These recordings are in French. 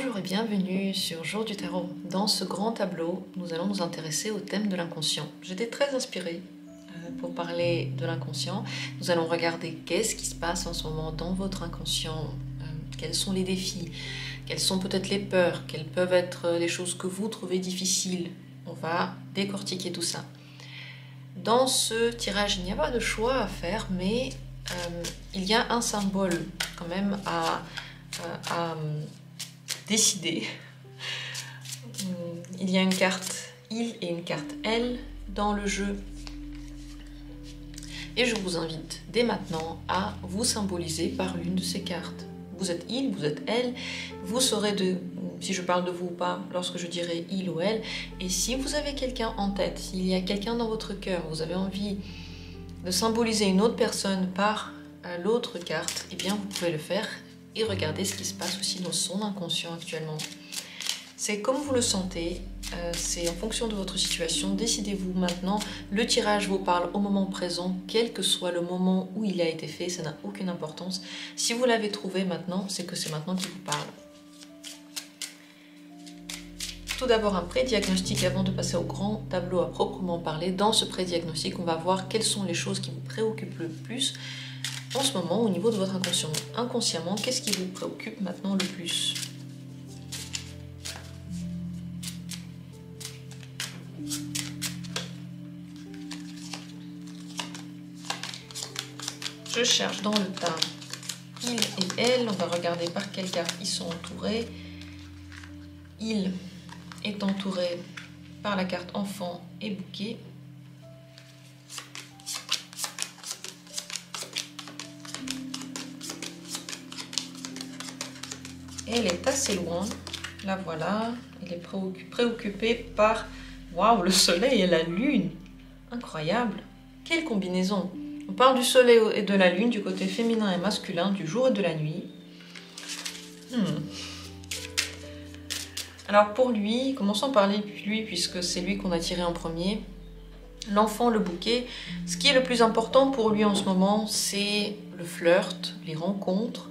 Bonjour et bienvenue sur Jour du Tarot. Dans ce grand tableau, nous allons nous intéresser au thème de l'inconscient. J'étais très inspirée pour parler de l'inconscient. Nous allons regarder qu'est-ce qui se passe en ce moment dans votre inconscient, quels sont les défis, quelles sont peut-être les peurs, quelles peuvent être les choses que vous trouvez difficiles. On va décortiquer tout ça. Dans ce tirage, il n'y a pas de choix à faire, mais il y a un symbole quand même à décider. Il y a une carte il et une carte elle dans le jeu. Et je vous invite dès maintenant à vous symboliser par l'une de ces cartes. Vous êtes il, vous êtes elle, vous saurez si je parle de vous ou pas lorsque je dirai il ou elle. Et si vous avez quelqu'un en tête, s'il y a quelqu'un dans votre cœur, vous avez envie de symboliser une autre personne par l'autre carte, eh bien vous pouvez le faire et regarder ce qui se passe aussi dans son inconscient actuellement. C'est comme vous le sentez, c'est en fonction de votre situation. Décidez-vous maintenant. Le tirage vous parle au moment présent, quel que soit le moment où il a été fait, ça n'a aucune importance. Si vous l'avez trouvé maintenant, c'est que c'est maintenant qu'il vous parle. Tout d'abord un pré-diagnostic avant de passer au grand tableau à proprement parler. Dans ce pré-diagnostic, on va voir quelles sont les choses qui vous préoccupent le plus en ce moment au niveau de votre inconscient. Inconsciemment, qu'est-ce qui vous préoccupe maintenant le plus ? Je cherche dans le tas il et elle. On va regarder par quelle carte ils sont entourés. Il est entouré par la carte enfant et bouquet. Elle est assez loin. La voilà. Elle est préoccupée par waouh, le soleil et la lune. Incroyable. Quelle combinaison. On parle du soleil et de la lune, du côté féminin et masculin, du jour et de la nuit. Alors pour lui, commençons par lui puisque c'est lui qu'on a tiré en premier. L'enfant, le bouquet. Ce qui est le plus important pour lui en ce moment, c'est le flirt, les rencontres,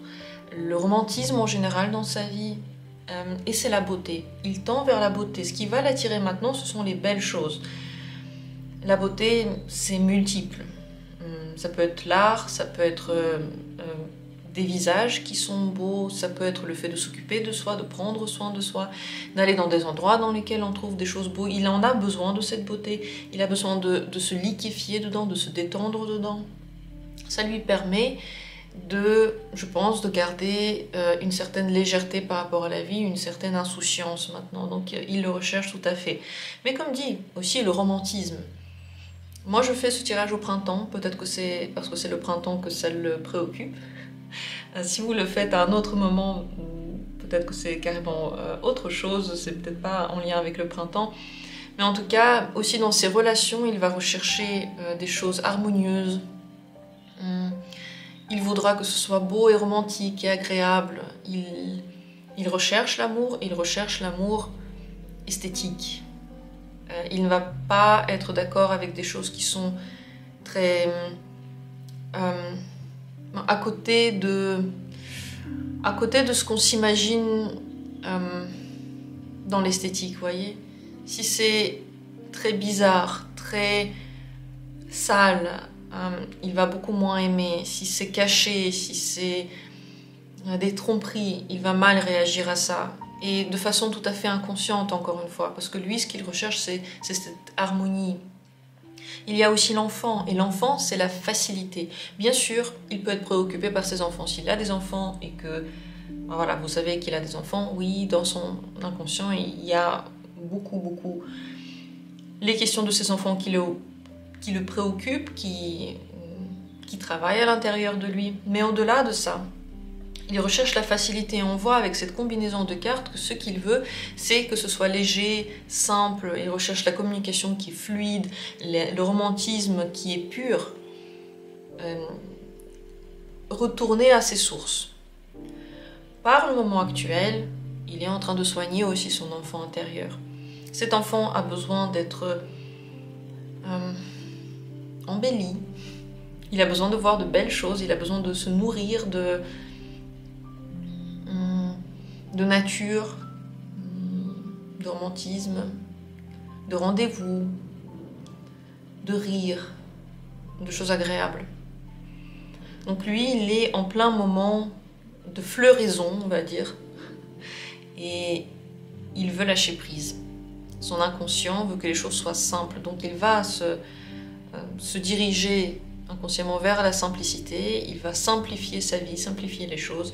le romantisme en général dans sa vie. Et c'est la beauté. Il tend vers la beauté. Ce qui va l'attirer maintenant, ce sont les belles choses. La beauté, c'est multiple. Ça peut être l'art, ça peut être des visages qui sont beaux, ça peut être le fait de s'occuper de soi, de prendre soin de soi, d'aller dans des endroits dans lesquels on trouve des choses beaux. Il en a besoin de cette beauté, il a besoin de se liquéfier dedans, de se détendre dedans. Ça lui permet je pense, de garder une certaine légèreté par rapport à la vie, une certaine insouciance maintenant. Donc il le recherche tout à fait. Mais comme dit, aussi le romantisme. Moi, je fais ce tirage au printemps. Peut-être que c'est parce que c'est le printemps que ça le préoccupe. Si vous le faites à un autre moment, peut-être que c'est carrément autre chose. C'est peut-être pas en lien avec le printemps. Mais en tout cas, aussi dans ses relations, il va rechercher des choses harmonieuses. Il voudra que ce soit beau et romantique et agréable. Il recherche l'amour, il recherche l'amour esthétique. Il ne va pas être d'accord avec des choses qui sont très à côté de ce qu'on s'imagine dans l'esthétique, vous voyez. Si c'est très bizarre, très sale, il va beaucoup moins aimer. Si c'est caché, si c'est des tromperies, il va mal réagir à ça. Et de façon tout à fait inconsciente, encore une fois. Parce que lui, ce qu'il recherche, c'est cette harmonie. Il y a aussi l'enfant. Et l'enfant, c'est la facilité. Bien sûr, il peut être préoccupé par ses enfants. S'il a des enfants et que... Voilà, vous savez qu'il a des enfants. Oui, dans son inconscient, il y a beaucoup... Les questions de ses enfants qui le préoccupent, qui travaillent à l'intérieur de lui. Mais au-delà de ça... Il recherche la facilité et on voit avec cette combinaison de cartes que ce qu'il veut, c'est que ce soit léger, simple. Il recherche la communication qui est fluide, le romantisme qui est pur. Retourner à ses sources. Par le moment actuel, il est en train de soigner aussi son enfant intérieur. Cet enfant a besoin d'être embelli. Il a besoin de voir de belles choses, il a besoin de se nourrir de de nature, de romantisme, de rendez-vous, de rire, de choses agréables. Donc lui, il est en plein moment de floraison, on va dire, et il veut lâcher prise. Son inconscient veut que les choses soient simples, donc il va se diriger inconsciemment vers la simplicité, il va simplifier sa vie, simplifier les choses,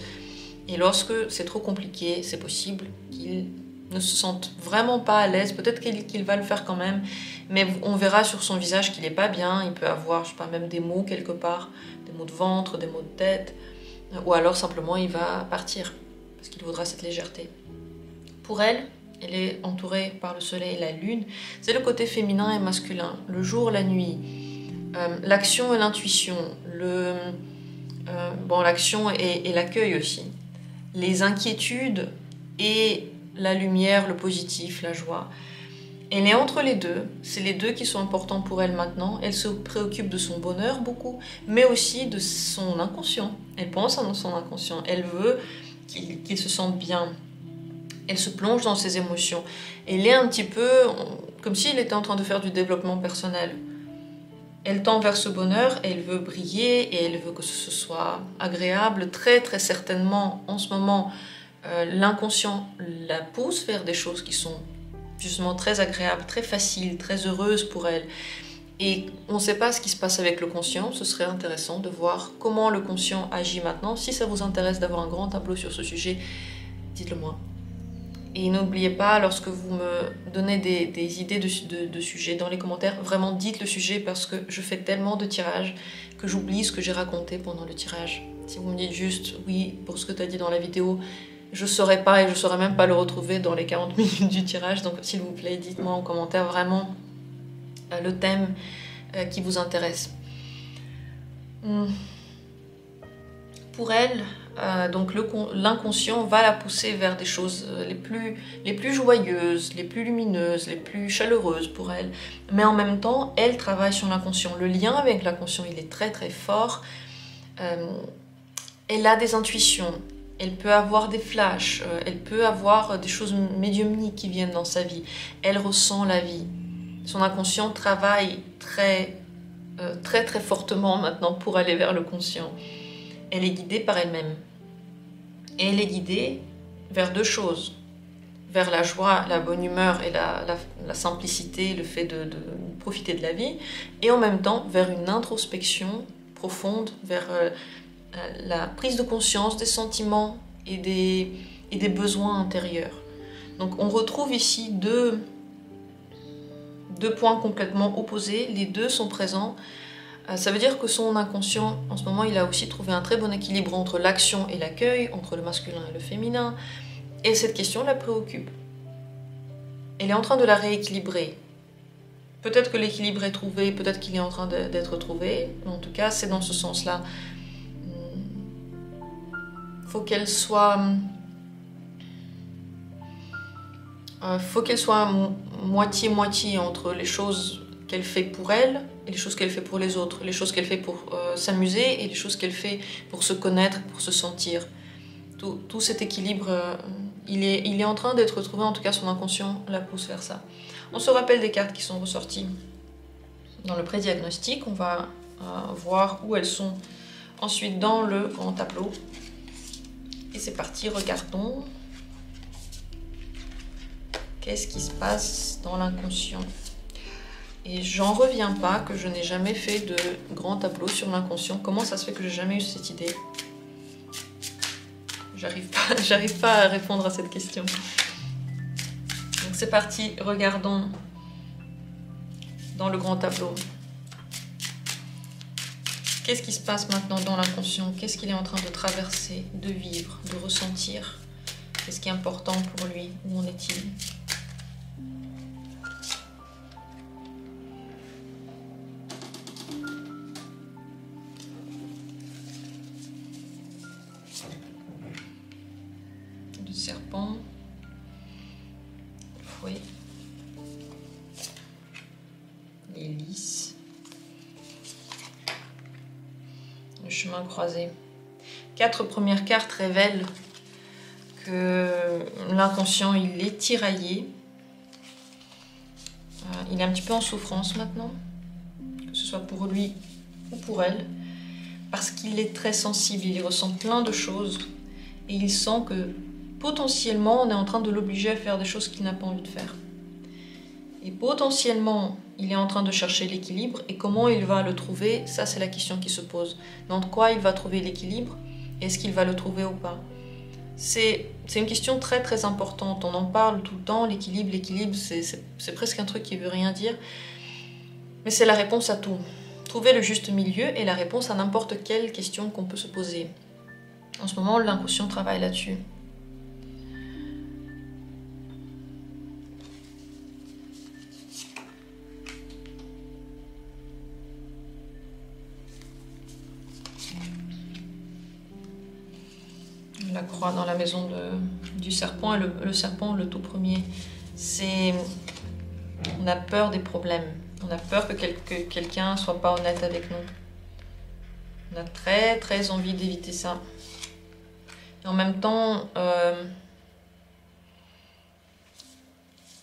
et lorsque c'est trop compliqué, c'est possible qu'il ne se sente vraiment pas à l'aise, peut-être qu'il va le faire quand même, mais on verra sur son visage qu'il n'est pas bien, il peut avoir, je sais pas, même des maux quelque part, des maux de ventre, des maux de tête, ou alors simplement il va partir, parce qu'il voudra cette légèreté. Pour elle est entourée par le soleil et la lune, c'est le côté féminin et masculin, le jour, la nuit, l'action et l'intuition, l'action et l'accueil aussi, les inquiétudes et la lumière, le positif, la joie. Elle est entre les deux, c'est les deux qui sont importants pour elle maintenant. Elle se préoccupe de son bonheur beaucoup, mais aussi de son inconscient. Elle pense à son inconscient, elle veut qu'il se sente bien. Elle se plonge dans ses émotions. Elle est un petit peu comme s'il était en train de faire du développement personnel. Elle tend vers ce bonheur, elle veut briller et elle veut que ce soit agréable. Très très certainement, en ce moment, l'inconscient la pousse vers des choses qui sont justement très agréables, très faciles, très heureuses pour elle. Et on ne sait pas ce qui se passe avec le conscient, ce serait intéressant de voir comment le conscient agit maintenant. Si ça vous intéresse d'avoir un grand tableau sur ce sujet, dites-le moi. Et n'oubliez pas, lorsque vous me donnez des idées de sujets dans les commentaires, vraiment dites le sujet parce que je fais tellement de tirages que j'oublie ce que j'ai raconté pendant le tirage. Si vous me dites juste « oui, pour ce que tu as dit dans la vidéo », je ne saurais pas et je ne saurais même pas le retrouver dans les 40 minutes du tirage. Donc s'il vous plaît, dites-moi en commentaire vraiment le thème qui vous intéresse. Pour elle, donc l'inconscient va la pousser vers des choses les plus joyeuses, les plus lumineuses, les plus chaleureuses pour elle. Mais en même temps, elle travaille sur l'inconscient. Le lien avec l'inconscient, il est très très fort. Elle a des intuitions, elle peut avoir des flashs, elle peut avoir des choses médiumniques qui viennent dans sa vie. Elle ressent la vie. Son inconscient travaille très très fortement maintenant pour aller vers le conscient. Elle est guidée par elle-même. Et elle est guidée vers deux choses. Vers la joie, la bonne humeur et la simplicité, le fait de profiter de la vie. Et en même temps, vers une introspection profonde, vers la prise de conscience des sentiments et des besoins intérieurs. Donc on retrouve ici deux points complètement opposés. Les deux sont présents. Ça veut dire que son inconscient, en ce moment, il a aussi trouvé un très bon équilibre entre l'action et l'accueil, entre le masculin et le féminin. Et cette question la préoccupe. Elle est en train de la rééquilibrer. Peut-être que l'équilibre est trouvé, peut-être qu'il est en train d'être trouvé. Mais en tout cas, c'est dans ce sens-là. Faut qu'elle soit moitié-moitié entre les choses qu'elle fait pour elle et les choses qu'elle fait pour les autres, les choses qu'elle fait pour s'amuser et les choses qu'elle fait pour se connaître, pour se sentir. Tout cet équilibre, il est en train d'être trouvé, en tout cas son inconscient la pousse vers ça. On se rappelle des cartes qui sont ressorties dans le pré-diagnostic, on va voir où elles sont ensuite dans le grand tableau. Et c'est parti, regardons. Qu'est-ce qui se passe dans l'inconscient ? Et j'en reviens pas que je n'ai jamais fait de grand tableau sur l'inconscient. Comment ça se fait que j'ai jamais eu cette idée? J'arrive pas à répondre à cette question. Donc c'est parti, regardons dans le grand tableau. Qu'est-ce qui se passe maintenant dans l'inconscient? Qu'est-ce qu'il est en train de traverser, de vivre, de ressentir? Qu'est-ce qui est important pour lui? Où en est-il? Le serpent, le fouet, les lys, le chemin croisé. 4 premières cartes révèlent que l'inconscient, il est tiraillé. Il est un petit peu en souffrance maintenant, que ce soit pour lui ou pour elle, parce qu'il est très sensible, il ressent plein de choses et il sent que potentiellement on est en train de l'obliger à faire des choses qu'il n'a pas envie de faire. Et potentiellement il est en train de chercher l'équilibre, et comment il va le trouver, ça c'est la question qui se pose. Dans quoi il va trouver l'équilibre, est-ce qu'il va le trouver ou pas? C'est une question très très importante, on en parle tout le temps, l'équilibre, c'est presque un truc qui veut rien dire, mais c'est la réponse à tout. Trouver le juste milieu est la réponse à n'importe quelle question qu'on peut se poser. En ce moment, l'inconscient travaille là-dessus. La croix dans la maison du serpent, et le serpent, le tout premier, c'est... On a peur des problèmes. On a peur que quelqu'un ne soit pas honnête avec nous. On a très très envie d'éviter ça. Et en même temps,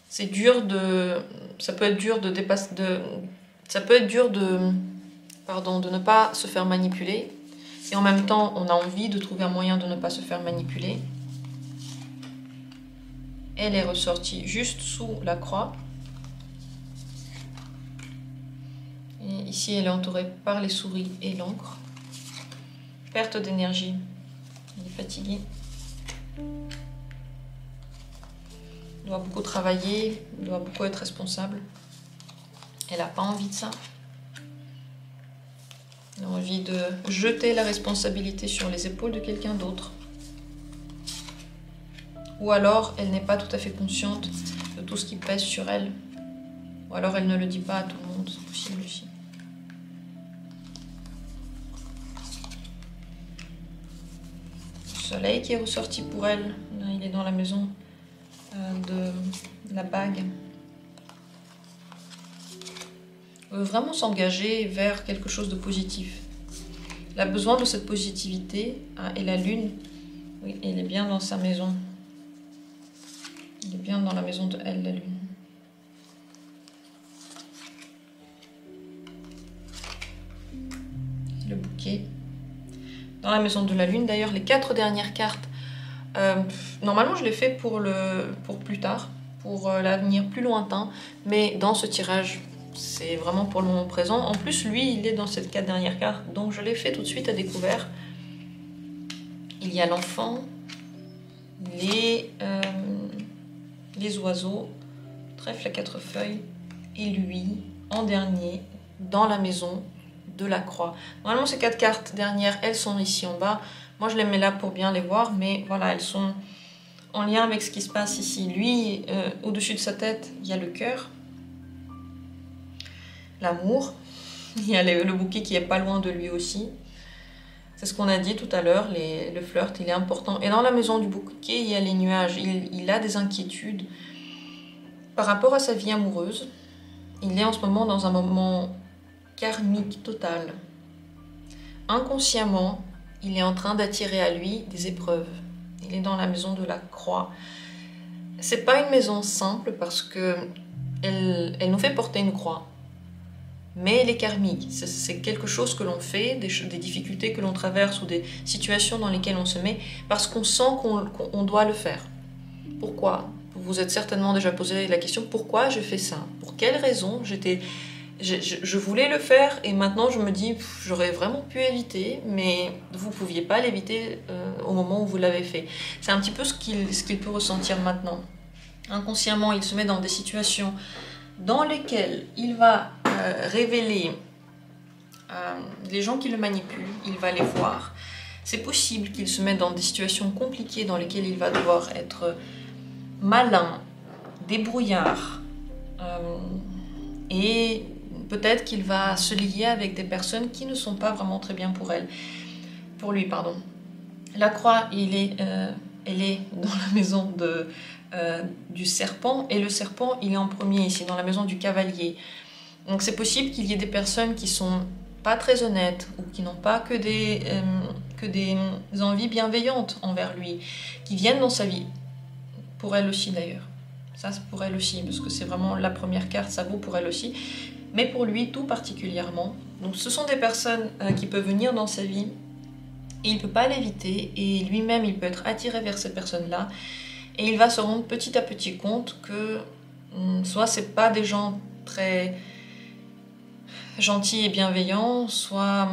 c'est dur de... Ça peut être dur de dépasser... Ça peut être dur de ne pas se faire manipuler. Et en même temps, on a envie de trouver un moyen de ne pas se faire manipuler. Elle est ressortie juste sous la croix. Et ici, elle est entourée par les souris et l'encre. Perte d'énergie. Elle est fatiguée. Elle doit beaucoup travailler, elle doit beaucoup être responsable. Elle n'a pas envie de ça. Elle a envie de jeter la responsabilité sur les épaules de quelqu'un d'autre. Ou alors, elle n'est pas tout à fait consciente de tout ce qui pèse sur elle. Ou alors, elle ne le dit pas à tout le monde, c'est possible aussi. Le soleil qui est ressorti pour elle, là, il est dans la maison de la bague. Elle veut vraiment s'engager vers quelque chose de positif. Elle a besoin de cette positivité. Et la lune, oui, elle est bien dans sa maison. Elle est bien dans la maison de elle, la lune. Le bouquet. Dans la maison de la lune, d'ailleurs, les 4 dernières cartes, normalement je les fais pour plus tard, pour l'avenir plus lointain, mais dans ce tirage, c'est vraiment pour le moment présent. En plus, lui, il est dans cette 4 dernières cartes, donc je l'ai fait tout de suite à découvert. Il y a l'enfant, les oiseaux, trèfle à 4 feuilles, et lui, en dernier, dans la maison de la croix. Normalement, ces 4 cartes dernières, elles sont ici en bas. Moi, je les mets là pour bien les voir, mais voilà, elles sont en lien avec ce qui se passe ici. Lui, au-dessus de sa tête, il y a le cœur. L'amour, il y a le bouquet qui est pas loin de lui aussi. C'est ce qu'on a dit tout à l'heure, le flirt, il est important. Et dans la maison du bouquet, il y a les nuages. Il a des inquiétudes par rapport à sa vie amoureuse. Il est en ce moment dans un moment karmique total. Inconsciemment, il est en train d'attirer à lui des épreuves. Il est dans la maison de la croix. C'est pas une maison simple parce que elle nous fait porter une croix. Mais elle est karmique, c'est quelque chose que l'on fait, des difficultés que l'on traverse ou des situations dans lesquelles on se met parce qu'on sent qu'on doit le faire. Pourquoi? Vous vous êtes certainement déjà posé la question, pourquoi je fais ça? Pour quelle raison? Je voulais le faire et maintenant je me dis, j'aurais vraiment pu éviter, mais vous ne pouviez pas l'éviter au moment où vous l'avez fait. C'est un petit peu ce qu'il peut ressentir maintenant. Inconsciemment, il se met dans des situations dans lesquelles il va révéler les gens qui le manipulent, il va les voir. C'est possible qu'il se mette dans des situations compliquées dans lesquelles il va devoir être malin, débrouillard, et peut-être qu'il va se lier avec des personnes qui ne sont pas vraiment très bien pour lui. La croix, elle est dans la maison du serpent, et le serpent, il est en premier ici, dans la maison du cavalier. Donc c'est possible qu'il y ait des personnes qui sont pas très honnêtes ou qui n'ont pas que que des envies bienveillantes envers lui, qui viennent dans sa vie. Pour elle aussi d'ailleurs. Ça, c'est pour elle aussi, parce que c'est vraiment la première carte, ça vaut pour elle aussi. Mais pour lui, tout particulièrement. Donc ce sont des personnes qui peuvent venir dans sa vie, et il ne peut pas l'éviter, et lui-même, il peut être attiré vers ces personnes-là, et il va se rendre petit à petit compte que soit c'est pas des gens très gentils et bienveillants, soit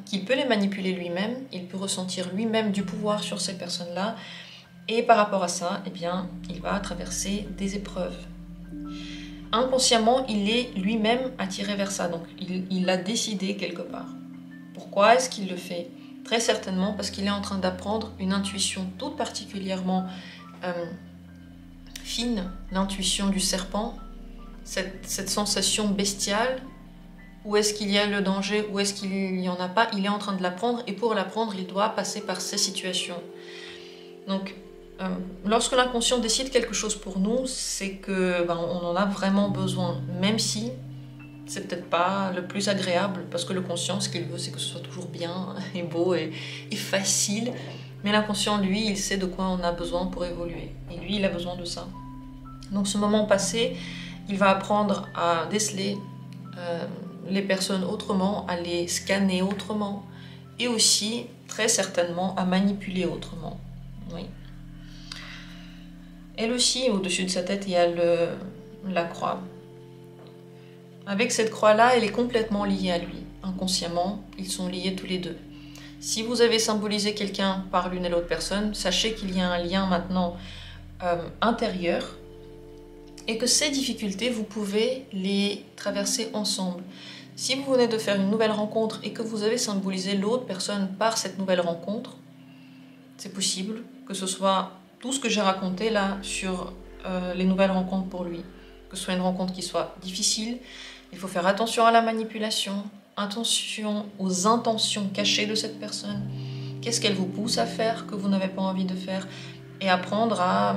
qu'il peut les manipuler lui-même, il peut ressentir lui-même du pouvoir sur ces personnes-là, et par rapport à ça, eh bien, il va traverser des épreuves. Inconsciemment, il est lui-même attiré vers ça, donc il l'a décidé quelque part. Pourquoi est-ce qu'il le fait? Très certainement parce qu'il est en train d'apprendre une intuition toute particulièrement fine, l'intuition du serpent, cette sensation bestiale. Où est-ce qu'il y a le danger, où est-ce qu'il n'y en a pas, il est en train de l'apprendre, et pour l'apprendre, il doit passer par ces situations. Donc, lorsque l'inconscient décide quelque chose pour nous, c'est que on en a vraiment besoin, même si c'est peut-être pas le plus agréable, parce que le conscient, ce qu'il veut, c'est que ce soit toujours bien et beau et facile, mais l'inconscient, lui, il sait de quoi on a besoin pour évoluer, et lui, il a besoin de ça. Donc ce moment passé, il va apprendre à déceler les personnes autrement, à les scanner autrement, et aussi, très certainement, à manipuler autrement. Oui. Elle aussi, au-dessus de sa tête, il y a la croix. Avec cette croix-là, elle est complètement liée à lui. Inconsciemment, ils sont liés tous les deux. Si vous avez symbolisé quelqu'un par l'une et l'autre personne, sachez qu'il y a un lien maintenant intérieur, et que ces difficultés, vous pouvez les traverser ensemble. Si vous venez de faire une nouvelle rencontre et que vous avez symbolisé l'autre personne par cette nouvelle rencontre, c'est possible que ce soit tout ce que j'ai raconté là sur les nouvelles rencontres pour lui. Que ce soit une rencontre qui soit difficile, il faut faire attention à la manipulation, attention aux intentions cachées de cette personne. Qu'est-ce qu'elle vous pousse à faire que vous n'avez pas envie de faire? Et apprendre à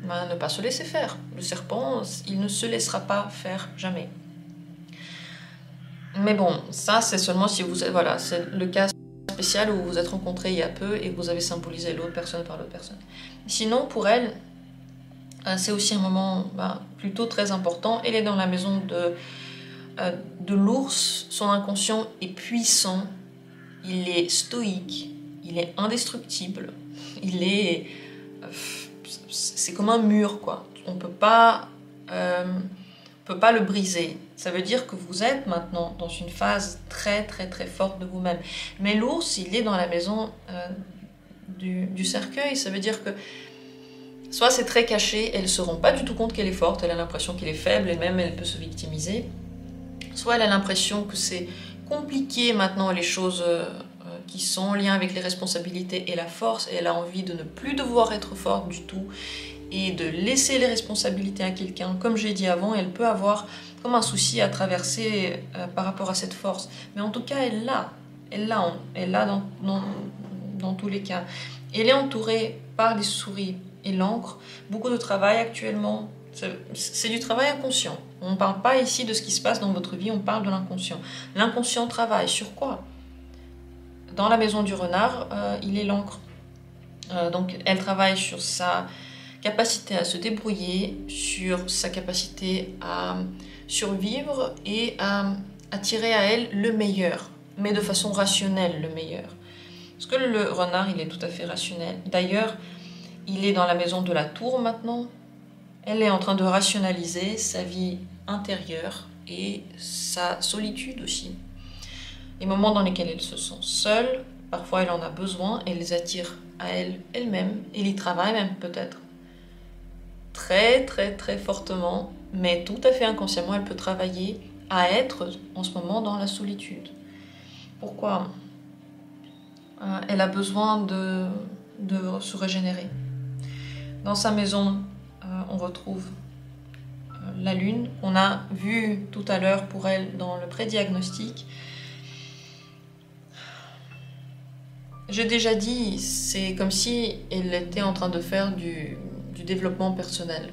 ne pas se laisser faire. Le serpent, il ne se laissera pas faire, jamais. Mais bon, ça c'est seulement si vous êtes... Voilà, c'est le cas spécial où vous vous êtes rencontrés il y a peu et que vous avez symbolisé l'autre personne par l'autre personne. Sinon, pour elle, c'est aussi un moment plutôt très important. Elle est dans la maison de l'ours. Son inconscient est puissant, il est stoïque, il est indestructible, il est... c'est comme un mur, quoi. On peut pas le briser. Ça veut dire que vous êtes maintenant dans une phase très très très forte de vous-même. Mais l'ours, il est dans la maison du cercueil. Ça veut dire que soit c'est très caché, elle ne se rend pas du tout compte qu'elle est forte, elle a l'impression qu'elle est faible et même elle peut se victimiser. Soit elle a l'impression que c'est compliqué maintenant les choses qui sont en lien avec les responsabilités et la force, et elle a envie de ne plus devoir être forte du tout et de laisser les responsabilités à quelqu'un. Comme j'ai dit avant, elle peut avoir comme un souci à traverser par rapport à cette force. Mais en tout cas, elle l'a dans tous les cas. Elle est entourée par les souris et l'encre. Beaucoup de travail actuellement. C'est du travail inconscient. On ne parle pas ici de ce qui se passe dans votre vie, on parle de l'inconscient. L'inconscient travaille sur quoi? Dans la maison du renard, il est l'encre. Donc elle travaille sur sa capacité à se débrouiller, sur sa capacité à survivre et à attirer à elle le meilleur, mais de façon rationnelle le meilleur. Parce que le renard, il est tout à fait rationnel. D'ailleurs, il est dans la maison de la tour maintenant. Elle est en train de rationaliser sa vie intérieure et sa solitude aussi. Les moments dans lesquels elle se sent seule, parfois elle en a besoin, elle les attire à elle-même, elle y travaille même peut-être. Très très très fortement, mais tout à fait inconsciemment, elle peut travailler à être en ce moment dans la solitude. Pourquoi? Elle a besoin de se régénérer. Dans sa maison, on retrouve la lune. On a vu tout à l'heure pour elle dans le prédiagnostic. J'ai déjà dit, c'est comme si elle était en train de faire du développement personnel.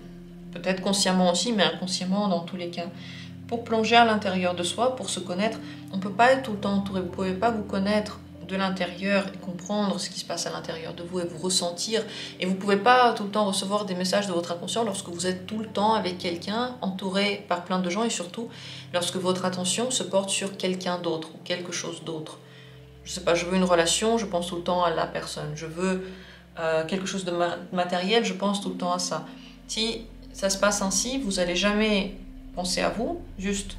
Peut-être consciemment aussi, mais inconsciemment dans tous les cas. Pour plonger à l'intérieur de soi, pour se connaître, on ne peut pas être tout le temps entouré. Vous ne pouvez pas vous connaître de l'intérieur et comprendre ce qui se passe à l'intérieur de vous et vous ressentir. Et vous ne pouvez pas tout le temps recevoir des messages de votre inconscient lorsque vous êtes tout le temps avec quelqu'un, entouré par plein de gens, et surtout lorsque votre attention se porte sur quelqu'un d'autre ou quelque chose d'autre. Je sais pas, je veux une relation, je pense tout le temps à la personne. Je veux quelque chose de matériel, je pense tout le temps à ça. Si ça se passe ainsi, vous n'allez jamais penser à vous, juste,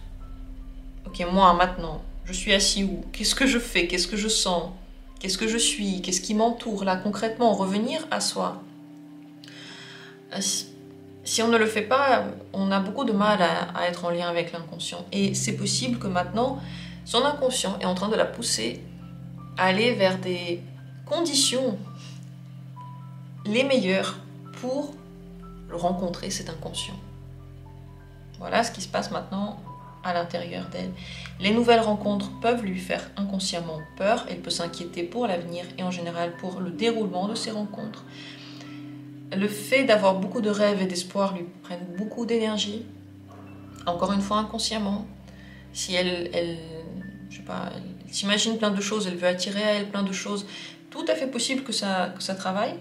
ok, moi maintenant, je suis assis où? Qu'est-ce que je fais? Qu'est-ce que je sens? Qu'est-ce que je suis? Qu'est-ce qui m'entoure là concrètement? Revenir à soi. Si on ne le fait pas, on a beaucoup de mal à être en lien avec l'inconscient. Et c'est possible que maintenant, son inconscient est en train de la pousser à aller vers des conditions les meilleures pour rencontrer cet inconscient. Voilà ce qui se passe maintenant à l'intérieur d'elle. Les nouvelles rencontres peuvent lui faire inconsciemment peur, elle peut s'inquiéter pour l'avenir et en général pour le déroulement de ces rencontres. Le fait d'avoir beaucoup de rêves et d'espoir lui prennent beaucoup d'énergie, encore une fois inconsciemment. Si je sais pas, elle s'imagine plein de choses, elle veut attirer à elle plein de choses, tout à fait possible que ça travaille.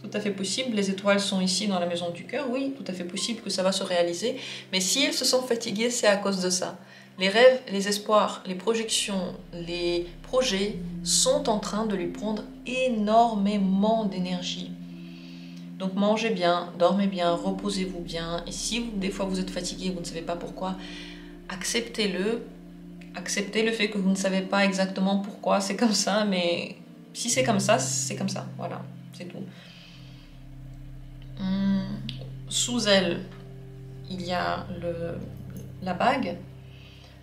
Tout à fait possible, les étoiles sont ici dans la maison du cœur, oui, tout à fait possible que ça va se réaliser, mais si elle se sent fatiguée, c'est à cause de ça. Les rêves, les espoirs, les projections, les projets sont en train de lui prendre énormément d'énergie. Donc mangez bien, dormez bien, reposez-vous bien, et si des fois vous êtes fatigué, vous ne savez pas pourquoi, acceptez-le, acceptez le fait que vous ne savez pas exactement pourquoi c'est comme ça, mais si c'est comme ça, voilà, c'est tout. Sous elle, il y a la bague.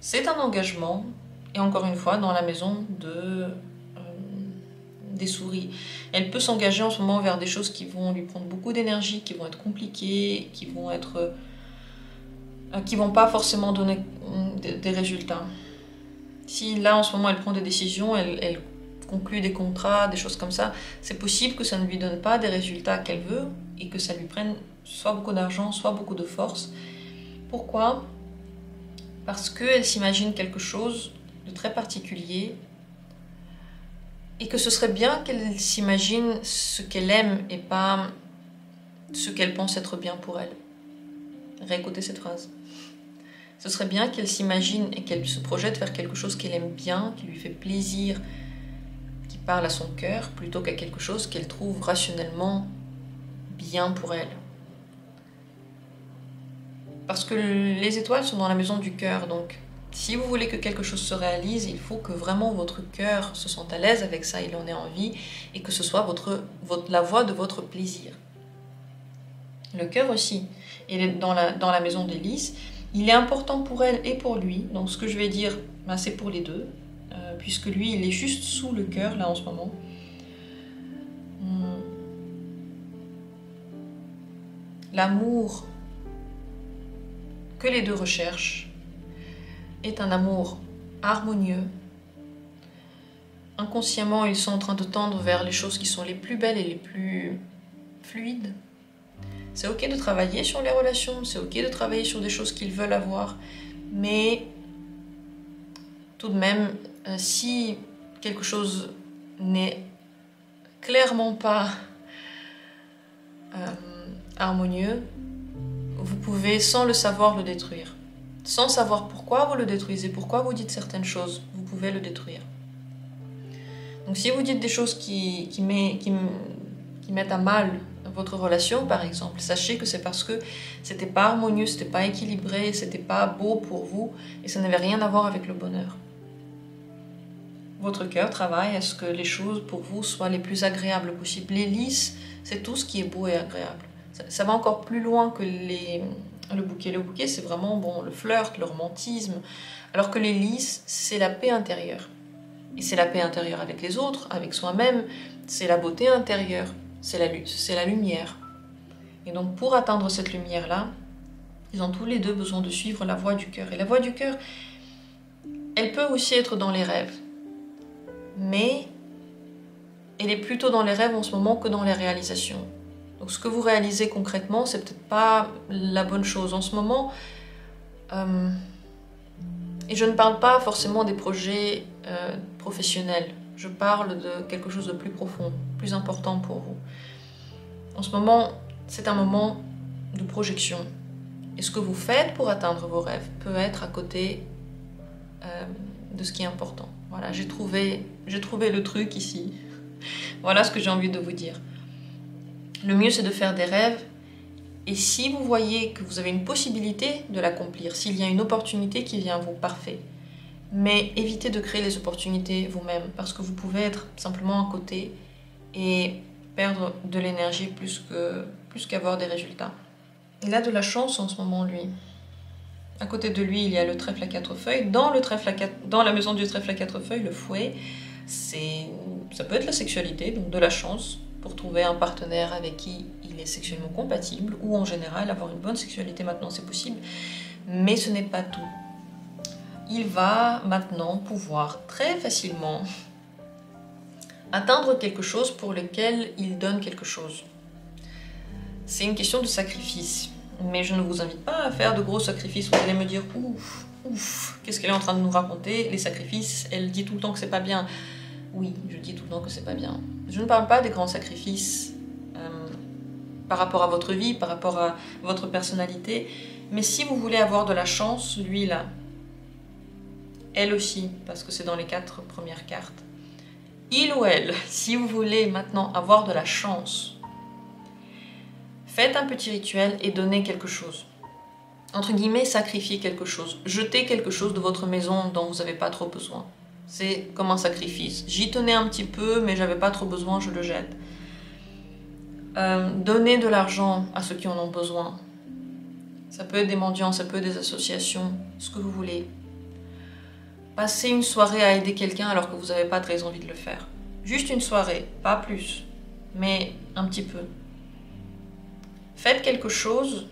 C'est un engagement, et encore une fois, dans la maison des souris. Elle peut s'engager en ce moment vers des choses qui vont lui prendre beaucoup d'énergie, qui vont être compliquées, qui vont pas forcément donner des résultats. Si là, en ce moment, elle prend des décisions, elle conclut des contrats, des choses comme ça, c'est possible que ça ne lui donne pas des résultats qu'elle veut et que ça lui prenne soit beaucoup d'argent, soit beaucoup de force. Pourquoi? Parce qu'elle s'imagine quelque chose de très particulier et que ce serait bien qu'elle s'imagine ce qu'elle aime et pas ce qu'elle pense être bien pour elle. Réécoutez cette phrase. Ce serait bien qu'elle s'imagine et qu'elle se projette vers quelque chose qu'elle aime bien, qui lui fait plaisir, qui parle à son cœur, plutôt qu'à quelque chose qu'elle trouve rationnellement bien pour elle. Parce que les étoiles sont dans la maison du cœur, donc si vous voulez que quelque chose se réalise, il faut que vraiment votre cœur se sente à l'aise avec ça, il en ait envie, et que ce soit la voie de votre plaisir. Le cœur aussi, il est dans la maison des lys, il est important pour elle et pour lui, donc ce que je vais dire, c'est pour les deux, puisque lui, il est juste sous le cœur, là, en ce moment. L'amour que les deux recherchent est un amour harmonieux. Inconsciemment, ils sont en train de tendre vers les choses qui sont les plus belles et les plus fluides. C'est ok de travailler sur les relations, c'est ok de travailler sur des choses qu'ils veulent avoir, mais tout de même, si quelque chose n'est clairement pas harmonieux, vous pouvez, sans le savoir, le détruire. Sans savoir pourquoi vous le détruisez, pourquoi vous dites certaines choses, vous pouvez le détruire. Donc si vous dites des choses qui mettent à mal votre relation, par exemple, sachez que c'est parce que c'était pas harmonieux, c'était pas équilibré, c'était pas beau pour vous, et ça n'avait rien à voir avec le bonheur. Votre cœur travaille à ce que les choses pour vous soient les plus agréables possibles. Les lys, c'est tout ce qui est beau et agréable. Ça va encore plus loin que le bouquet. Le bouquet, c'est vraiment le flirt, le romantisme, alors que les lys, c'est la paix intérieure. Et c'est la paix intérieure avec les autres, avec soi-même, c'est la beauté intérieure, c'est la lumière. Et donc pour atteindre cette lumière-là, ils ont tous les deux besoin de suivre la voie du cœur. Et la voie du cœur, elle peut aussi être dans les rêves. Mais elle est plutôt dans les rêves en ce moment que dans les réalisations. Donc ce que vous réalisez concrètement, c'est peut-être pas la bonne chose en ce moment. Et je ne parle pas forcément des projets professionnels. Je parle de quelque chose de plus profond, plus important pour vous. En ce moment, c'est un moment de projection. Et ce que vous faites pour atteindre vos rêves peut être à côté de ce qui est important. Voilà, j'ai trouvé le truc ici. Voilà ce que j'ai envie de vous dire. Le mieux, c'est de faire des rêves. Et si vous voyez que vous avez une possibilité de l'accomplir, s'il y a une opportunité qui vient à vous, parfait. Mais évitez de créer les opportunités vous-même, parce que vous pouvez être simplement à côté et perdre de l'énergie plus qu'avoir des résultats. Il a de la chance en ce moment, lui. À côté de lui, il y a le trèfle à 4 feuilles. Dans la maison du trèfle à 4 feuilles, le fouet, ça peut être la sexualité, donc de la chance pour trouver un partenaire avec qui il est sexuellement compatible, ou en général avoir une bonne sexualité maintenant, c'est possible. Mais ce n'est pas tout. Il va maintenant pouvoir très facilement atteindre quelque chose pour lequel il donne quelque chose. C'est une question de sacrifice. Mais je ne vous invite pas à faire de gros sacrifices. Vous allez me dire, ouf, qu'est-ce qu'elle est en train de nous raconter? Les sacrifices, elle dit tout le temps que c'est pas bien. Oui, je dis tout le temps que c'est pas bien. Je ne parle pas des grands sacrifices par rapport à votre vie, par rapport à votre personnalité. Mais si vous voulez avoir de la chance, lui là, elle aussi, parce que c'est dans les 4 premières cartes. Il ou elle, si vous voulez maintenant avoir de la chance, faites un petit rituel et donnez quelque chose. Entre guillemets, sacrifiez quelque chose. Jetez quelque chose de votre maison dont vous n'avez pas trop besoin. C'est comme un sacrifice. J'y tenais un petit peu, mais j'avais pas trop besoin, je le jette. Donnez de l'argent à ceux qui en ont besoin. Ça peut être des mendiants, ça peut être des associations, ce que vous voulez. Passez une soirée à aider quelqu'un alors que vous n'avez pas très envie de le faire. Juste une soirée, pas plus, mais un petit peu. Faites quelque chose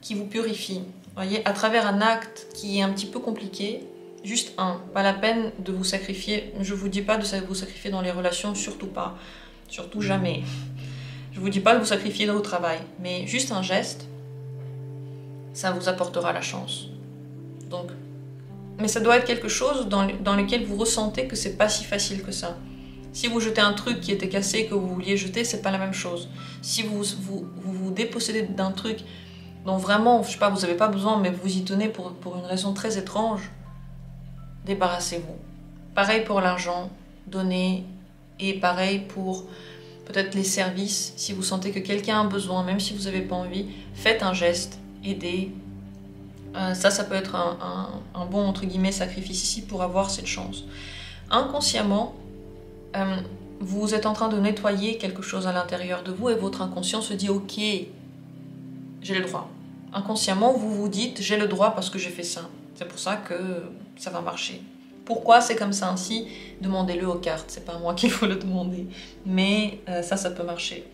qui vous purifie. Voyez, à travers un acte qui est un petit peu compliqué, juste un. Pas la peine de vous sacrifier. Je ne vous dis pas de vous sacrifier dans les relations, surtout pas. Surtout jamais. Je ne vous dis pas de vous sacrifier au travail. Mais juste un geste, ça vous apportera la chance. Donc, mais ça doit être quelque chose dans lequel vous ressentez que c'est pas si facile que ça. Si vous jetez un truc qui était cassé que vous vouliez jeter, c'est pas la même chose. Si vous dépossédez d'un truc dont vraiment, je sais pas, vous n'avez pas besoin, mais vous y tenez pour une raison très étrange, débarrassez-vous. Pareil pour l'argent, donnez, et pareil pour peut-être les services. Si vous sentez que quelqu'un a besoin, même si vous n'avez pas envie, faites un geste, aidez. Ça peut être un bon, entre guillemets, sacrifice ici pour avoir cette chance. Inconsciemment, vous êtes en train de nettoyer quelque chose à l'intérieur de vous et votre inconscient se dit « Ok, j'ai le droit ». Inconsciemment, vous vous dites « J'ai le droit parce que j'ai fait ça ». C'est pour ça que ça va marcher. Pourquoi c'est comme ça ainsi? Demandez-le aux cartes, c'est pas moi qu'il faut le demander. Mais ça peut marcher.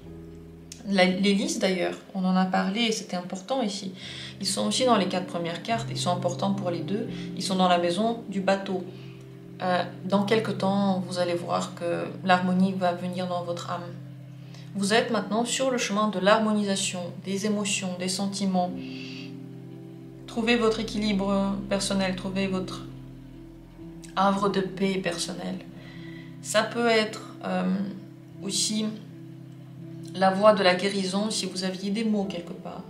Les listes d'ailleurs, on en a parlé et c'était important ici. Ils sont aussi dans les 4 premières cartes, ils sont importants pour les deux. Ils sont dans la maison du bateau. Dans quelques temps, vous allez voir que l'harmonie va venir dans votre âme. Vous êtes maintenant sur le chemin de l'harmonisation, des émotions, des sentiments. Trouvez votre équilibre personnel, trouvez votre havre de paix personnelle. Ça peut être aussi la voie de la guérison si vous aviez des maux quelque part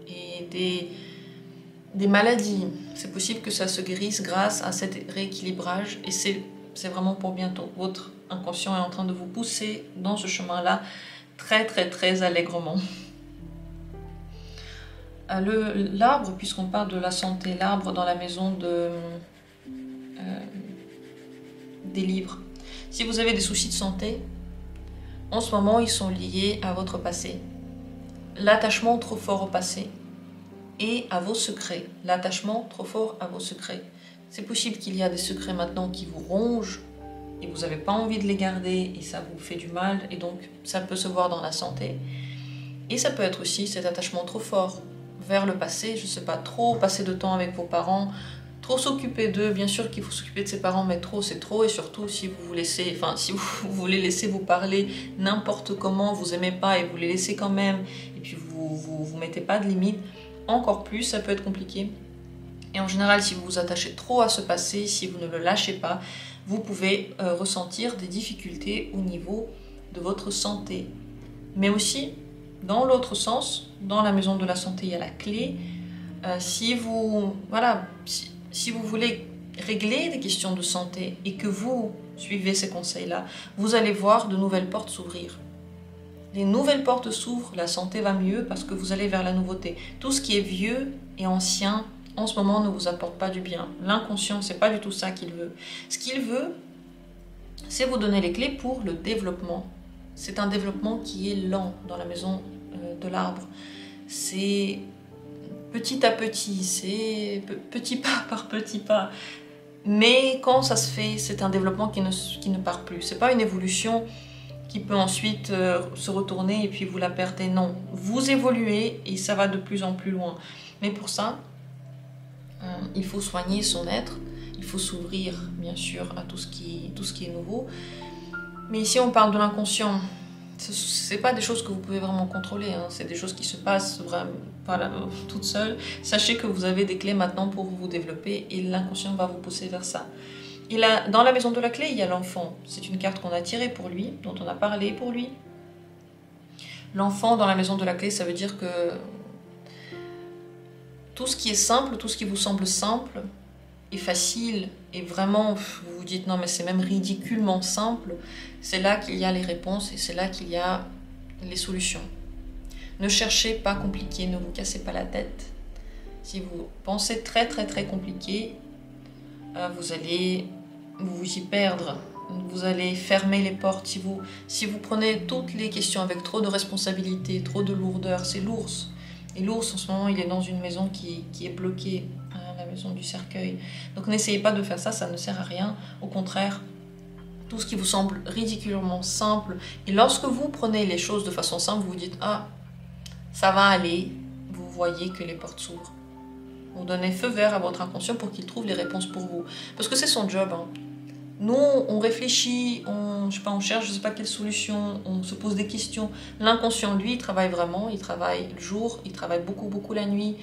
et des maladies. C'est possible que ça se guérisse grâce à cet rééquilibrage et c'est vraiment pour bientôt. Votre inconscient est en train de vous pousser dans ce chemin-là très très très allègrement. L'arbre, puisqu'on parle de la santé, l'arbre dans la maison des livres. Si vous avez des soucis de santé, en ce moment, ils sont liés à votre passé. L'attachement trop fort au passé et à vos secrets. L'attachement trop fort à vos secrets. C'est possible qu'il y a des secrets maintenant qui vous rongent et vous n'avez pas envie de les garder et ça vous fait du mal et donc ça peut se voir dans la santé. Et ça peut être aussi cet attachement trop fort vers le passé, je ne sais pas, trop passer de temps avec vos parents, trop s'occuper d'eux, bien sûr qu'il faut s'occuper de ses parents, mais trop c'est trop, et surtout si vous voulez laisser vous parler n'importe comment, vous aimez pas et vous les laissez quand même, et puis vous mettez pas de limite, encore plus ça peut être compliqué. Et en général, si vous vous attachez trop à ce passé, si vous ne le lâchez pas, vous pouvez ressentir des difficultés au niveau de votre santé. Mais aussi, dans l'autre sens, dans la maison de la santé, il y a la clé. Si vous voulez régler des questions de santé et que vous suivez ces conseils-là, vous allez voir de nouvelles portes s'ouvrir. Les nouvelles portes s'ouvrent, la santé va mieux parce que vous allez vers la nouveauté. Tout ce qui est vieux et ancien, en ce moment, ne vous apporte pas du bien. L'inconscient, c'est pas du tout ça qu'il veut. Ce qu'il veut, c'est vous donner les clés pour le développement. C'est un développement qui est lent dans la maison de l'arbre. C'est petit à petit, c'est petit pas par petit pas. Mais quand ça se fait, c'est un développement qui ne part plus. C'est pas une évolution qui peut ensuite se retourner et puis vous la perdez. Non, vous évoluez et ça va de plus en plus loin. Mais pour ça, il faut soigner son être, il faut s'ouvrir bien sûr à tout ce qui est nouveau. Mais ici on parle de l'inconscient. C'est pas des choses que vous pouvez vraiment contrôler, hein. C'est des choses qui se passent vraiment toutes seules. Sachez que vous avez des clés maintenant pour vous développer et l'inconscient va vous pousser vers ça. Et là, dans la maison de la clé, il y a l'enfant. C'est une carte qu'on a tirée pour lui, dont on a parlé pour lui. L'enfant dans la maison de la clé, ça veut dire que tout ce qui est simple, tout ce qui vous semble simple et facile, et vraiment vous vous dites non mais c'est même ridiculement simple, c'est là qu'il y a les réponses et c'est là qu'il y a les solutions. Ne cherchez pas compliqué, ne vous cassez pas la tête. Si vous pensez très très très compliqué, vous allez vous y perdre, vous allez fermer les portes. Si vous prenez toutes les questions avec trop de responsabilité, trop de lourdeur, c'est l'ours. Et l'ours en ce moment il est dans une maison qui est bloquée, la maison du cercueil. Donc n'essayez pas de faire ça, ça ne sert à rien. Au contraire, tout ce qui vous semble ridiculement simple, et lorsque vous prenez les choses de façon simple, vous vous dites ah, ça va aller, vous voyez que les portes s'ouvrent. Vous donnez feu vert à votre inconscient pour qu'il trouve les réponses pour vous. Parce que c'est son job, hein. Nous, on réfléchit, on cherche je ne sais pas quelle solution, on se pose des questions. L'inconscient, lui, il travaille vraiment, il travaille le jour, il travaille beaucoup, beaucoup la nuit.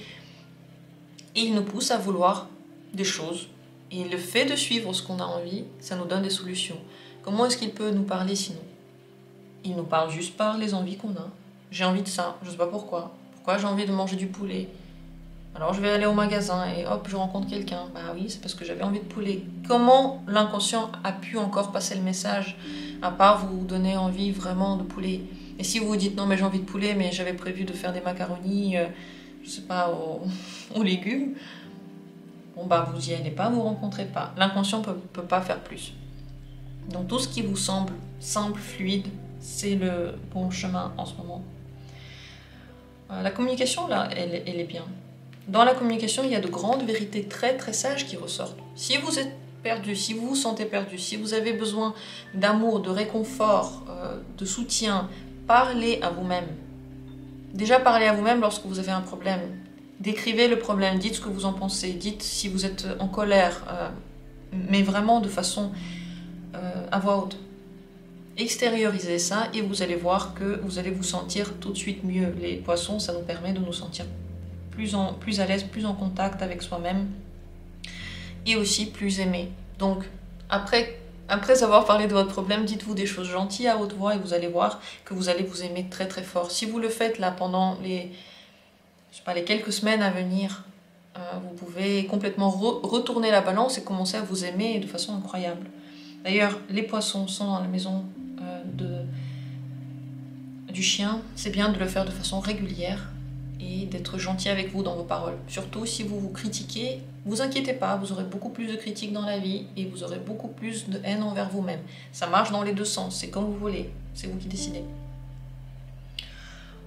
Et il nous pousse à vouloir des choses. Et le fait de suivre ce qu'on a envie, ça nous donne des solutions. Comment est-ce qu'il peut nous parler sinon? Il nous parle juste par les envies qu'on a. J'ai envie de ça, je ne sais pas pourquoi. Pourquoi j'ai envie de manger du poulet? Alors je vais aller au magasin et hop, je rencontre quelqu'un. Bah oui, c'est parce que j'avais envie de poulet. Comment l'inconscient a pu encore passer le message, à part vous donner envie vraiment de poulet? Et si vous vous dites non mais j'ai envie de poulet, mais j'avais prévu de faire des macaronis, je sais pas, aux légumes, bon bah vous y allez pas, vous rencontrez pas. L'inconscient peut pas faire plus. Donc tout ce qui vous semble simple, fluide, c'est le bon chemin en ce moment. La communication là, elle est bien. Dans la communication, il y a de grandes vérités très très sages qui ressortent. Si vous êtes perdu, si vous vous sentez perdu, si vous avez besoin d'amour, de réconfort, de soutien, parlez à vous-même. Déjà parlez à vous-même lorsque vous avez un problème. Décrivez le problème, dites ce que vous en pensez, dites si vous êtes en colère, mais vraiment de façon à voix haute. Extériorisez ça et vous allez voir que vous allez vous sentir tout de suite mieux. Les poissons, ça nous permet de nous sentir plus à l'aise, plus en contact avec soi-même et aussi plus aimé. Donc après avoir parlé de votre problème, dites-vous des choses gentilles à haute voix et vous allez voir que vous allez vous aimer très très fort. Si vous le faites là pendant les quelques semaines à venir, vous pouvez complètement retourner la balance et commencer à vous aimer de façon incroyable. D'ailleurs, les poissons sont dans la maison du chien. C'est bien de le faire de façon régulière et d'être gentil avec vous dans vos paroles. Surtout si vous vous critiquez, vous inquiétez pas, vous aurez beaucoup plus de critiques dans la vie et vous aurez beaucoup plus de haine envers vous-même. Ça marche dans les deux sens, c'est comme vous voulez, c'est vous qui décidez.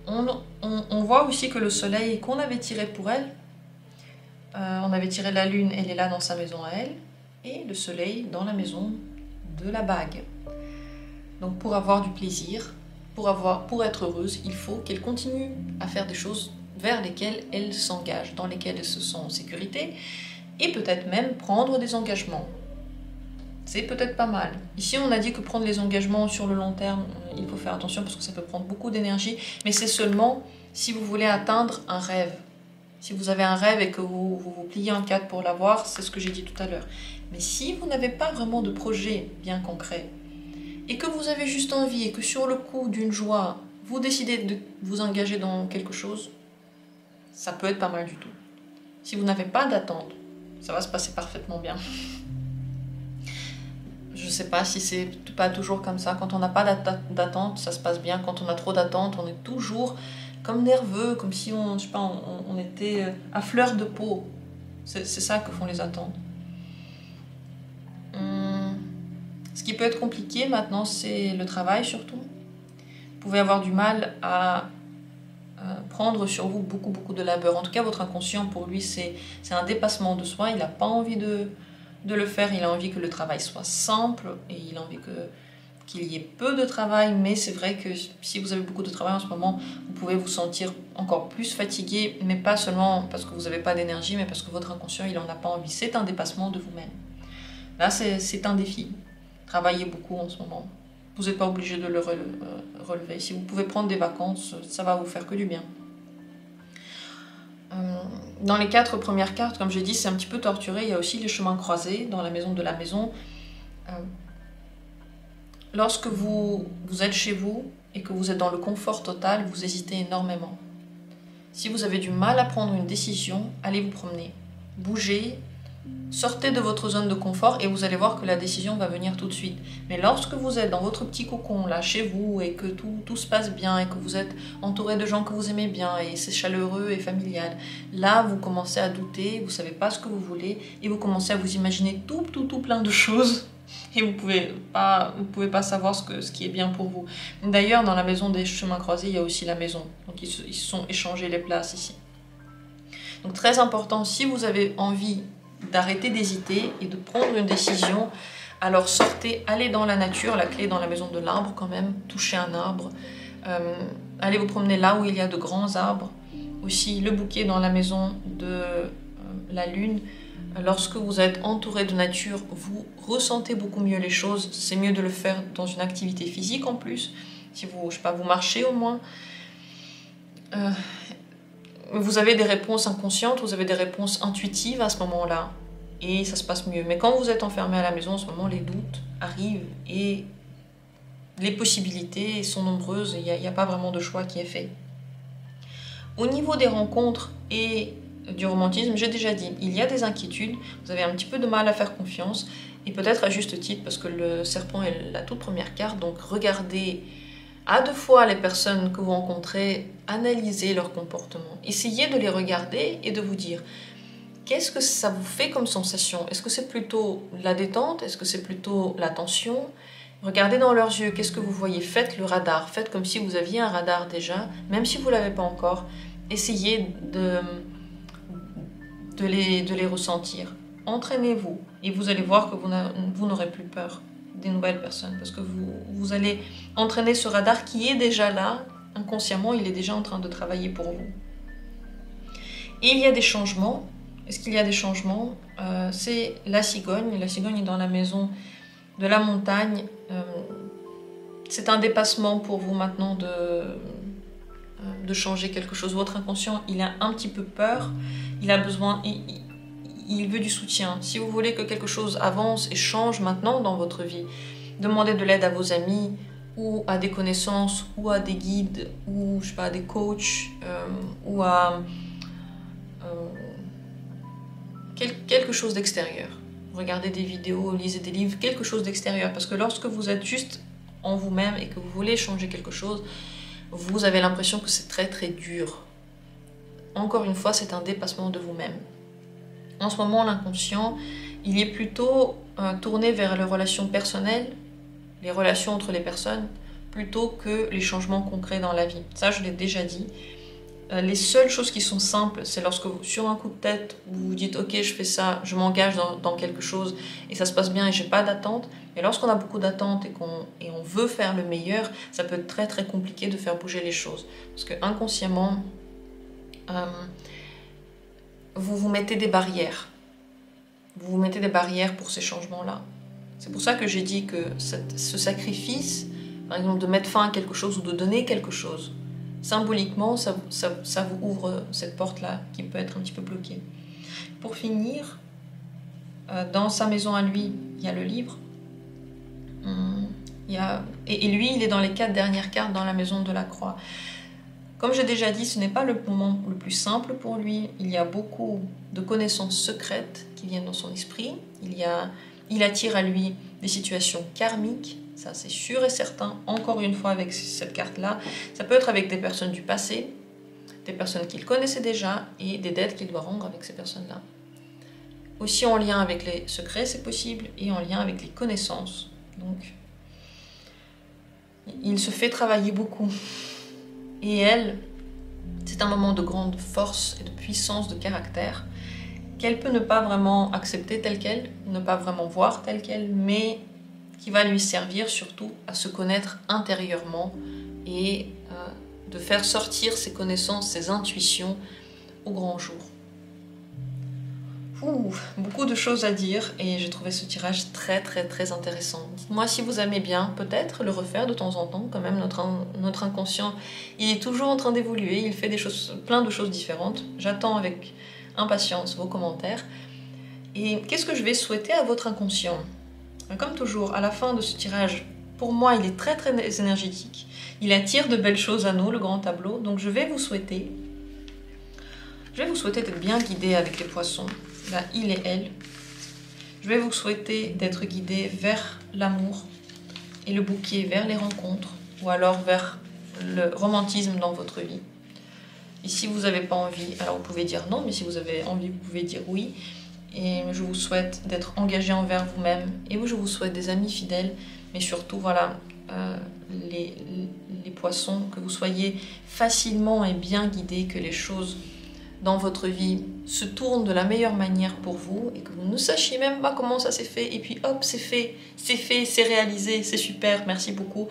On voit aussi que le soleil qu'on avait tiré pour elle, on avait tiré la lune, elle est là dans sa maison à elle, et le soleil dans la maison de la bague. Donc pour avoir du plaisir, pour être heureuse, il faut qu'elle continue à faire des choses vers lesquelles elle s'engage, dans lesquelles elle se sent en sécurité, et peut-être même prendre des engagements. C'est peut-être pas mal. Ici, on a dit que prendre les engagements sur le long terme, il faut faire attention parce que ça peut prendre beaucoup d'énergie, mais c'est seulement si vous voulez atteindre un rêve. Si vous avez un rêve et que vous pliez en quatre pour l'avoir, c'est ce que j'ai dit tout à l'heure. Mais si vous n'avez pas vraiment de projet bien concret, et que vous avez juste envie, et que sur le coup d'une joie, vous décidez de vous engager dans quelque chose, ça peut être pas mal du tout. Si vous n'avez pas d'attente, ça va se passer parfaitement bien. Je sais pas si c'est pas toujours comme ça. Quand on n'a pas d'attente, ça se passe bien. Quand on a trop d'attente, on est toujours comme nerveux, comme si on, je sais pas, on était à fleur de peau. C'est ça que font les attentes. Ce qui peut être compliqué maintenant, c'est le travail surtout. Vous pouvez avoir du mal à prendre sur vous beaucoup de labeur. En tout cas, votre inconscient, pour lui, c'est un dépassement de soi. Il n'a pas envie de le faire. Il a envie que le travail soit simple et il a envie qu'il y ait peu de travail. Mais c'est vrai que si vous avez beaucoup de travail en ce moment, vous pouvez vous sentir encore plus fatigué, mais pas seulement parce que vous n'avez pas d'énergie, mais parce que votre inconscient, il n'en a pas envie. C'est un dépassement de vous-même. Là, c'est un défi. Travaillez beaucoup en ce moment. Vous n'êtes pas obligé de le relever. Si vous pouvez prendre des vacances, ça va vous faire que du bien. Dans les 4 premières cartes, comme j'ai dit, c'est un petit peu torturé. Il y a aussi les chemins croisés dans la maison de la maison. Lorsque vous êtes chez vous et que vous êtes dans le confort total, vous hésitez énormément. Si vous avez du mal à prendre une décision, allez vous promener. Bougez. Sortez de votre zone de confort et vous allez voir que la décision va venir tout de suite. Mais lorsque vous êtes dans votre petit cocon là chez vous et que tout se passe bien et que vous êtes entouré de gens que vous aimez bien et c'est chaleureux et familial, là vous commencez à douter, vous ne savez pas ce que vous voulez et vous commencez à vous imaginer tout plein de choses et vous pouvez pas savoir ce qui est bien pour vous. D'ailleurs, dans la maison des chemins croisés, il y a aussi la maison. Donc ils se sont échangés les places ici. Donc très important, si vous avez envie d'arrêter d'hésiter et de prendre une décision, alors sortez, allez dans la nature, la clé est dans la maison de l'arbre quand même, touchez un arbre, allez vous promener là où il y a de grands arbres, aussi le bouquet dans la maison de la lune. Lorsque vous êtes entouré de nature, vous ressentez beaucoup mieux les choses, c'est mieux de le faire dans une activité physique en plus, si vous, je sais pas, vous marchez au moins. Vous avez des réponses inconscientes, vous avez des réponses intuitives à ce moment-là, et ça se passe mieux. Mais quand vous êtes enfermé à la maison, en ce moment, les doutes arrivent, et les possibilités sont nombreuses, il n'y a pas vraiment de choix qui est fait. Au niveau des rencontres et du romantisme, j'ai déjà dit, il y a des inquiétudes, vous avez un petit peu de mal à faire confiance, et peut-être à juste titre, parce que le serpent est la toute première carte, donc regardez à 2 fois les personnes que vous rencontrez, analysez leur comportement. Essayez de les regarder et de vous dire qu'est-ce que ça vous fait comme sensation. Est-ce que c'est plutôt la détente? Est-ce que c'est plutôt la tension? Regardez dans leurs yeux, qu'est-ce que vous voyez? Faites le radar, faites comme si vous aviez un radar déjà, même si vous ne l'avez pas encore. Essayez de les ressentir. Entraînez-vous et vous allez voir que vous n'aurez plus peur des nouvelles personnes, parce que vous allez entraîner ce radar qui est déjà là, inconsciemment, il est déjà en train de travailler pour vous. Et il y a des changements. Est-ce qu'il y a des changements? C'est la cigogne. La cigogne est dans la maison de la montagne. C'est un dépassement pour vous maintenant de changer quelque chose. Votre inconscient, il a un petit peu peur, il a besoin... Il veut du soutien. Si vous voulez que quelque chose avance et change maintenant dans votre vie, demandez de l'aide à vos amis ou à des connaissances ou à des guides ou je sais pas, à des coachs ou à quelque chose d'extérieur. Regardez des vidéos, lisez des livres, quelque chose d'extérieur. Parce que lorsque vous êtes juste en vous-même et que vous voulez changer quelque chose, vous avez l'impression que c'est très dur. Encore une fois, c'est un dépassement de vous-même. En ce moment, l'inconscient, il est plutôt tourné vers les relations personnelles, les relations entre les personnes, plutôt que les changements concrets dans la vie. Ça, je l'ai déjà dit. Les seules choses qui sont simples, c'est lorsque, sur un coup de tête, vous vous dites « Ok, je fais ça, je m'engage dans quelque chose et ça se passe bien et j'ai pas d'attente. » Mais lorsqu'on a beaucoup d'attentes et on veut faire le meilleur, ça peut être très compliqué de faire bouger les choses. Parce que inconsciemment, vous vous mettez des barrières. Vous vous mettez des barrières pour ces changements-là. C'est pour ça que j'ai dit que ce sacrifice, par exemple de mettre fin à quelque chose ou de donner quelque chose, symboliquement, ça vous ouvre cette porte-là qui peut être un petit peu bloquée. Pour finir, dans sa maison à lui, il y a le livre. Et lui, il est dans les 4 dernières cartes dans la maison de la croix. Comme j'ai déjà dit, ce n'est pas le moment le plus simple pour lui. Il y a beaucoup de connaissances secrètes qui viennent dans son esprit. Il attire à lui des situations karmiques, ça c'est sûr et certain. Encore une fois avec cette carte-là, ça peut être avec des personnes du passé, des personnes qu'il connaissait déjà et des dettes qu'il doit rendre avec ces personnes-là. Aussi en lien avec les secrets, c'est possible, et en lien avec les connaissances. Donc, il se fait travailler beaucoup. Et elle, c'est un moment de grande force et de puissance de caractère qu'elle peut ne pas vraiment accepter telle qu'elle, ne pas vraiment voir telle qu'elle, mais qui va lui servir surtout à se connaître intérieurement et de faire sortir ses connaissances, ses intuitions au grand jour. Beaucoup de choses à dire et j'ai trouvé ce tirage très très très intéressant. Dites-moi si vous aimez bien, peut-être le refaire de temps en temps. Quand même, notre inconscient, il est toujours en train d'évoluer, il fait plein de choses différentes. J'attends avec impatience vos commentaires. Et qu'est-ce que je vais souhaiter à votre inconscient? Comme toujours, à la fin de ce tirage, pour moi, il est très très énergétique. Il attire de belles choses à nous, le grand tableau. Donc je vais vous souhaiter d'être bien guidé avec les poissons. Là, il et elle. Je vais vous souhaiter d'être guidé vers l'amour et le bouquet, vers les rencontres, ou alors vers le romantisme dans votre vie. Et si vous n'avez pas envie, alors vous pouvez dire non, mais si vous avez envie, vous pouvez dire oui. Et je vous souhaite d'être engagé envers vous-même, et je vous souhaite des amis fidèles, mais surtout, voilà, les poissons, que vous soyez facilement et bien guidés, que les choses dans votre vie se tournent de la meilleure manière pour vous et que vous ne sachiez même pas comment ça s'est fait et puis hop, c'est fait, c'est réalisé, c'est super, merci beaucoup.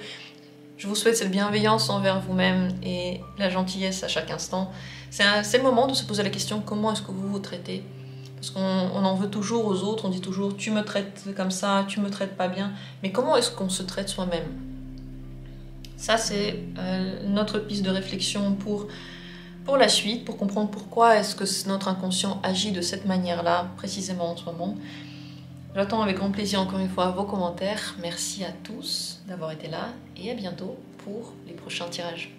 Je vous souhaite cette bienveillance envers vous-même et la gentillesse à chaque instant. C'est le moment de se poser la question, comment est-ce que vous vous traitez? Parce qu'on en veut toujours aux autres, on dit toujours tu me traites comme ça, tu me traites pas bien, mais comment est-ce qu'on se traite soi-même? Ça c'est notre piste de réflexion pour la suite, pour comprendre pourquoi est-ce que notre inconscient agit de cette manière-là, précisément en ce moment. J'attends avec grand plaisir encore une fois vos commentaires. Merci à tous d'avoir été là et à bientôt pour les prochains tirages.